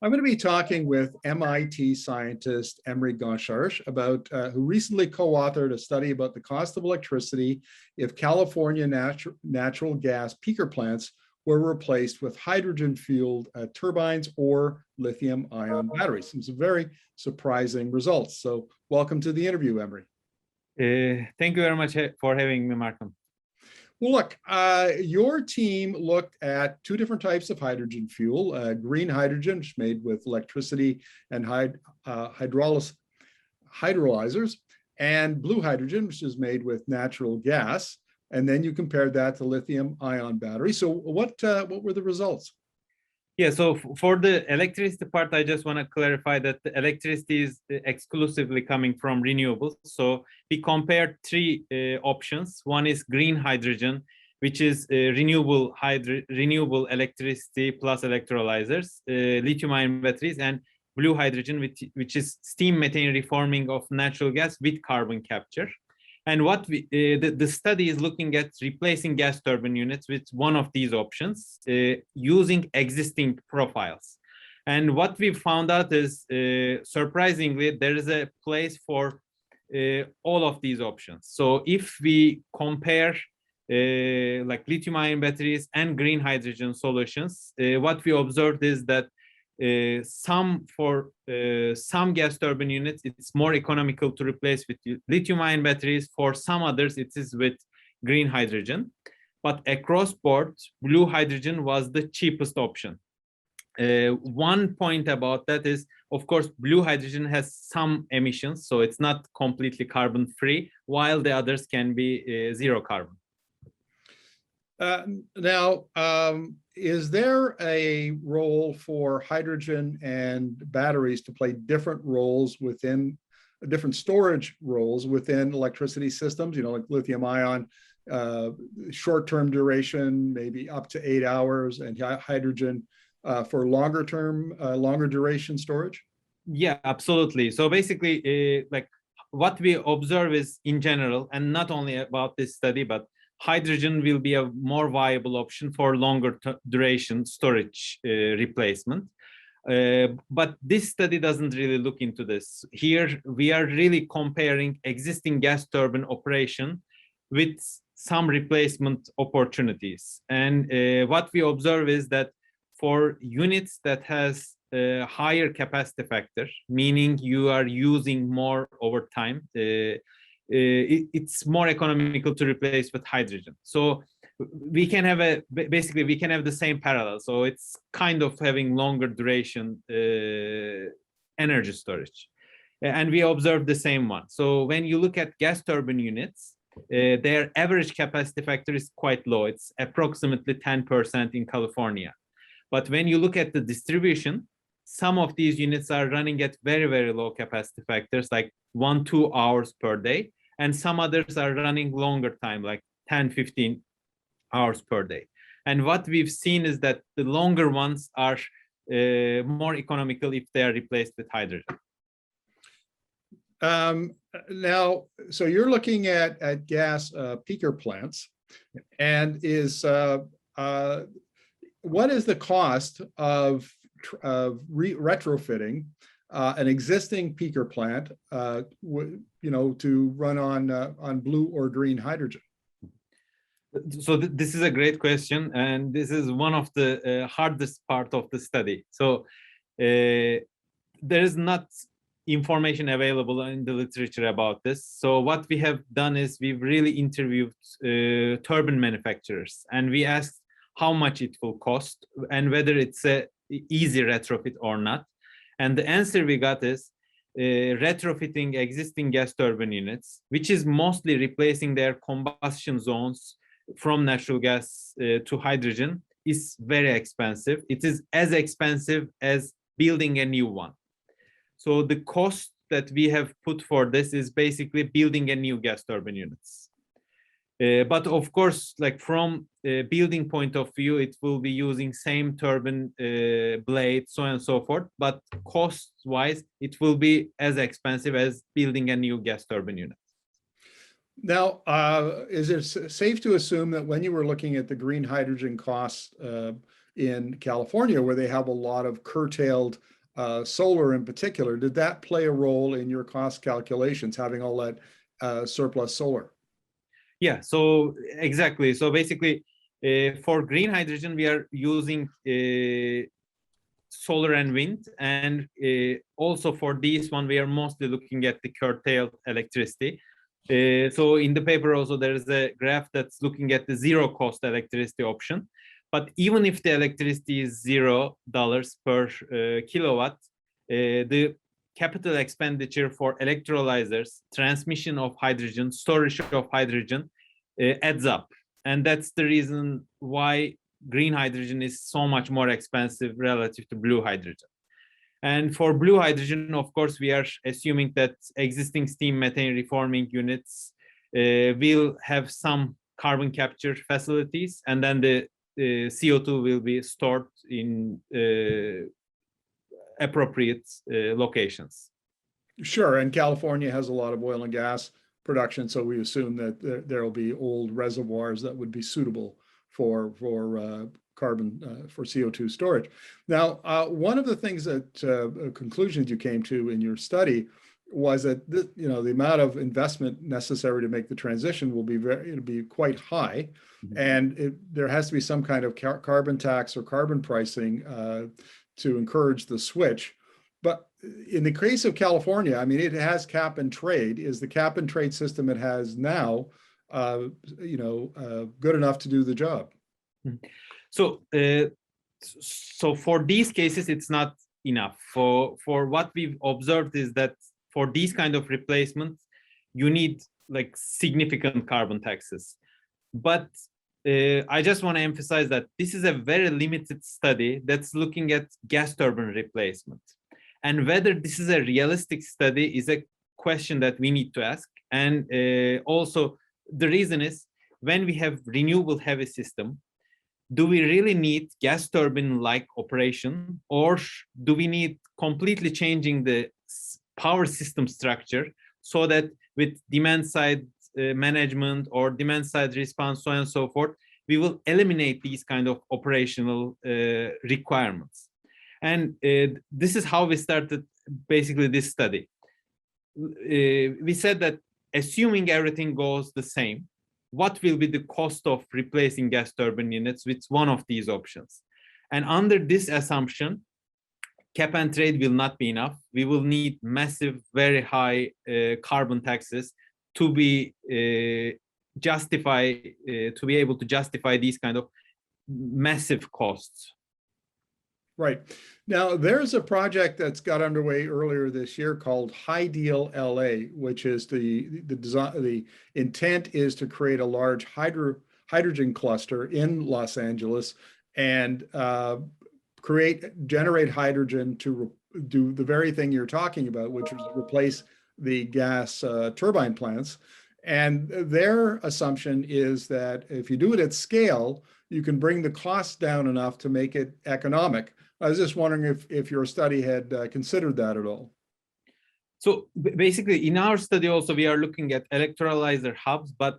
I'm going to be talking with MIT scientist Emre Gençer about who recently co-authored a study about the cost of electricity if California natural gas peaker plants were replaced with hydrogen-fueled turbines or lithium-ion batteries. Some very surprising results. So welcome to the interview, Emre. Thank you very much for having me, Markham. Well, look, your team looked at two different types of hydrogen fuel, green hydrogen, which is made with electricity and hydrolyzers, and blue hydrogen, which is made with natural gas. And then you compared that to lithium-ion batteries. So what were the results? Yeah, so for the electricity part, I just want to clarify that the electricity is exclusively coming from renewables. So we compared three options. One is green hydrogen, which is renewable electricity plus electrolyzers, lithium-ion batteries, and blue hydrogen, which is steam methane reforming of natural gas with carbon capture. And what the study is looking at replacing gas turbine units with one of these options using existing profiles. And what we found out is, surprisingly, there is a place for all of these options. So if we compare like lithium-ion batteries and green hydrogen solutions, what we observed is that some gas turbine units, it's more economical to replace with lithium-ion batteries. For some others, it is with green hydrogen. But across board, blue hydrogen was the cheapest option. One point about that is, of course, blue hydrogen has some emissions, so it's not completely carbon-free, while the others can be zero carbon. Now, is there a role for hydrogen and batteries to play different roles within different storage roles within electricity systems? You know, like lithium-ion, short-term duration, maybe up to 8 hours, and hydrogen for longer duration storage? Yeah, absolutely. So basically, like what we observe is in general, and not only about this study, but hydrogen will be a more viable option for longer duration storage replacement. But this study doesn't really look into this. Here, we are really comparing existing gas turbine operation with some replacement opportunities. And what we observe is that for units that has a higher capacity factor, meaning you are using more over time, it's more economical to replace with hydrogen. So we can have basically we can have the same parallel. So it's kind of having longer duration energy storage. And we observed the same one. So when you look at gas turbine units, their average capacity factor is quite low. It's approximately 10% in California. But when you look at the distribution, some of these units are running at very, very low capacity factors, like 1-2 hours per day. And some others are running longer time, like 10-15 hours per day. And what we've seen is that the longer ones are more economical if they are replaced with hydrogen. Now, so you're looking at gas peaker plants, and what is the cost of retrofitting an existing peaker plant, to run on blue or green hydrogen? So this is a great question, and this is one of the hardest part of the study. So there is not information available in the literature about this. So what we have done is we've really interviewed turbine manufacturers, and we asked how much it will cost and whether it's a easy retrofit or not. And the answer we got is retrofitting existing gas turbine units, which is mostly replacing their combustion zones from natural gas to hydrogen, is very expensive. It is as expensive as building a new one. So the cost that we have put for this is basically building a new gas turbine units. But of course, like from a building point of view, it will be using same turbine blade, so on and so forth. But cost-wise, it will be as expensive as building a new gas turbine unit. Now, is it safe to assume that when you were looking at the green hydrogen costs in California, where they have a lot of curtailed solar in particular. Did that play a role in your cost calculations, having all that surplus solar? Yeah, so exactly. So basically, for green hydrogen, we are using solar and wind, and also for this one, we are mostly looking at the curtailed electricity. So in the paper also, there is a graph that's looking at the zero cost electricity option. But even if the electricity is $0 per kilowatt, the capital expenditure for electrolyzers, transmission of hydrogen, storage of hydrogen adds up. And that's the reason why green hydrogen is so much more expensive relative to blue hydrogen. And for blue hydrogen, of course, we are assuming that existing steam methane reforming units will have some carbon capture facilities, and then the CO2 will be stored in appropriate locations. Sure, and California has a lot of oil and gas production, so we assume that there will be old reservoirs that would be suitable for carbon for CO2 storage. Now, one of the things that conclusions you came to in your study was that the amount of investment necessary to make the transition will be quite high, and there has to be some kind of carbon tax or carbon pricing to encourage the switch. But in the case of California, I mean, it has cap and trade. Is the cap and trade system it has now, good enough to do the job? So for these cases, it's not enough. For what we've observed is that for these kind of replacement, you need like significant carbon taxes. But I just want to emphasize that this is a very limited study that's looking at gas turbine replacement. And whether this is a realistic study is a question that we need to ask. And also, the reason is when we have renewable heavy system, do we really need gas turbine-like operation, or do we need completely changing the power system structure so that with demand side management or demand side response, so on and so forth, we will eliminate these kind of operational requirements? And this is how we started basically this study. We said that assuming everything goes the same, what will be the cost of replacing gas turbine units with one of these options? And under this assumption, cap and trade will not be enough. We will need massive, very high carbon taxes to be able to justify these kind of massive costs. Right. Now, there's a project that's got underway earlier this year called Ideal LA, which is the intent is to create a large hydrogen cluster in Los Angeles and generate hydrogen to do the very thing you're talking about, which is replace the gas turbine plants. And their assumption is that if you do it at scale, you can bring the costs down enough to make it economic. I was just wondering if your study had considered that at all. So basically, in our study also, we are looking at electrolyzer hubs, but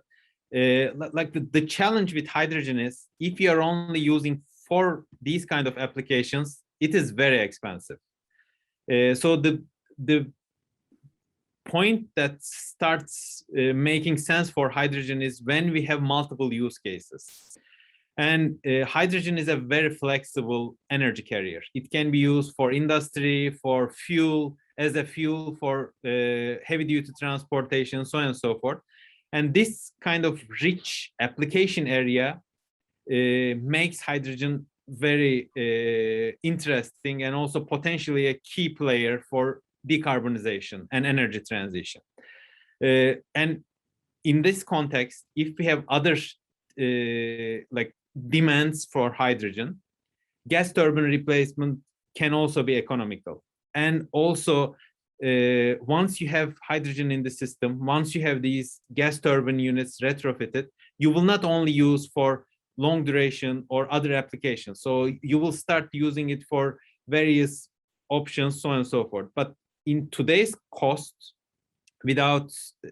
like the challenge with hydrogen is if you are only using for these kind of applications, it is very expensive. So the point that starts making sense for hydrogen is when we have multiple use cases. And hydrogen is a very flexible energy carrier. It can be used for industry, for fuel, as a fuel for heavy-duty transportation, so on and so forth. And this kind of rich application area makes hydrogen very interesting and also potentially a key player for decarbonization and energy transition. And in this context, if we have other like demands for hydrogen, gas turbine replacement can also be economical. And also, once you have hydrogen in the system, once you have these gas turbine units retrofitted, you will not only use for long duration or other applications. So you will start using it for various options, so on and so forth. But in today's cost, without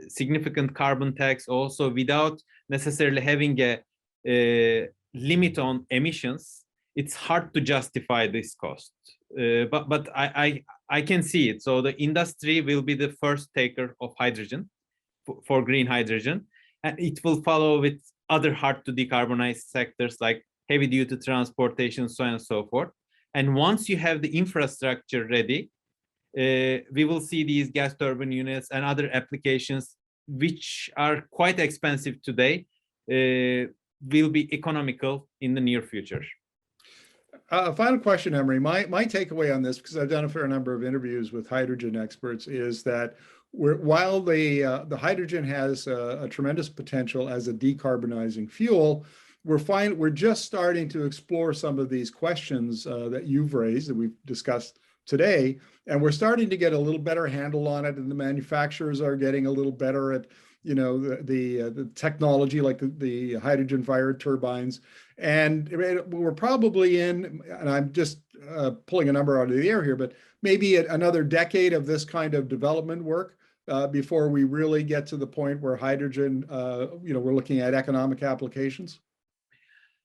significant carbon tax, also without necessarily having a limit on emissions, it's hard to justify this cost. But I can see it. So the industry will be the first taker of hydrogen for green hydrogen, and it will follow with other hard to decarbonize sectors like heavy duty transportation, so on and so forth. And once you have the infrastructure ready, we will see these gas turbine units and other applications, which are quite expensive today, will be economical in the near future. Final question, Emre. My takeaway on this, because I've done a fair number of interviews with hydrogen experts, is that while the hydrogen has a tremendous potential as a decarbonizing fuel, we're just starting to explore some of these questions that you've raised, that we've discussed today, and we're starting to get a little better handle on it, and the manufacturers are getting a little better at, you know, the technology, like the hydrogen fired turbines. And we're probably in, and I'm just pulling a number out of the air here, but maybe another decade of this kind of development work before we really get to the point where hydrogen, you know, we're looking at economic applications.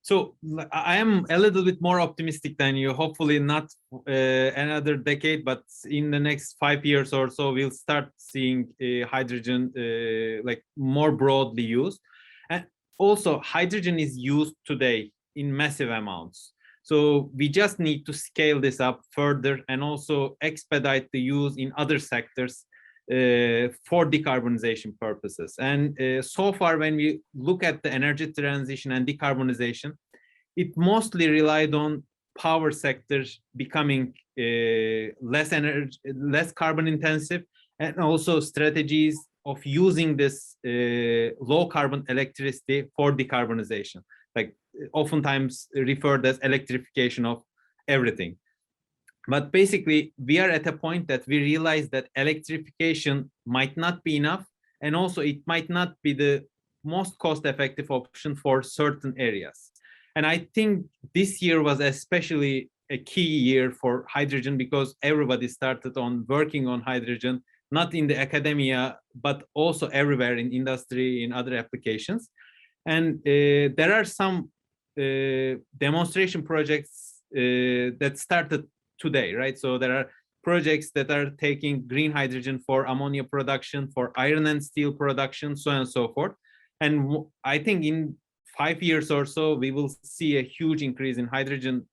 So I am a little bit more optimistic than you. Hopefully not another decade, but in the next 5 years or so, we'll start seeing hydrogen like more broadly used. And also, hydrogen is used today in massive amounts. So we just need to scale this up further and also expedite the use in other sectors for decarbonization purposes. And so far, when we look at the energy transition and decarbonization, it mostly relied on power sectors becoming less carbon intensive, and also strategies of using this low carbon electricity for decarbonization, like oftentimes referred as electrification of everything. But basically, we are at a point that we realize that electrification might not be enough, and also it might not be the most cost-effective option for certain areas. And I think this year was especially a key year for hydrogen, because everybody started on working on hydrogen, not in the academia, but also everywhere in industry, in other applications. And there are some demonstration projects that started today, right? So there are projects that are taking green hydrogen for ammonia production, for iron and steel production, so on and so forth. And I think in 5 years or so, we will see a huge increase in hydrogen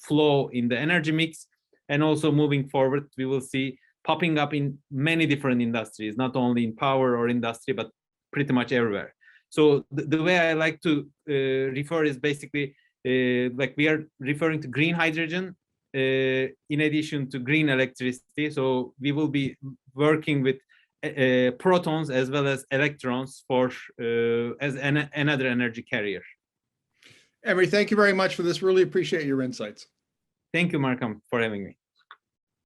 flow in the energy mix. And also moving forward, we will see popping up in many different industries, not only in power or industry, but pretty much everywhere. So the way I like to refer is basically like we are referring to green hydrogen in addition to green electricity. So we will be working with protons as well as electrons for as another energy carrier. Emre, thank you very much for this. Really appreciate your insights. Thank you, Markham, for having me.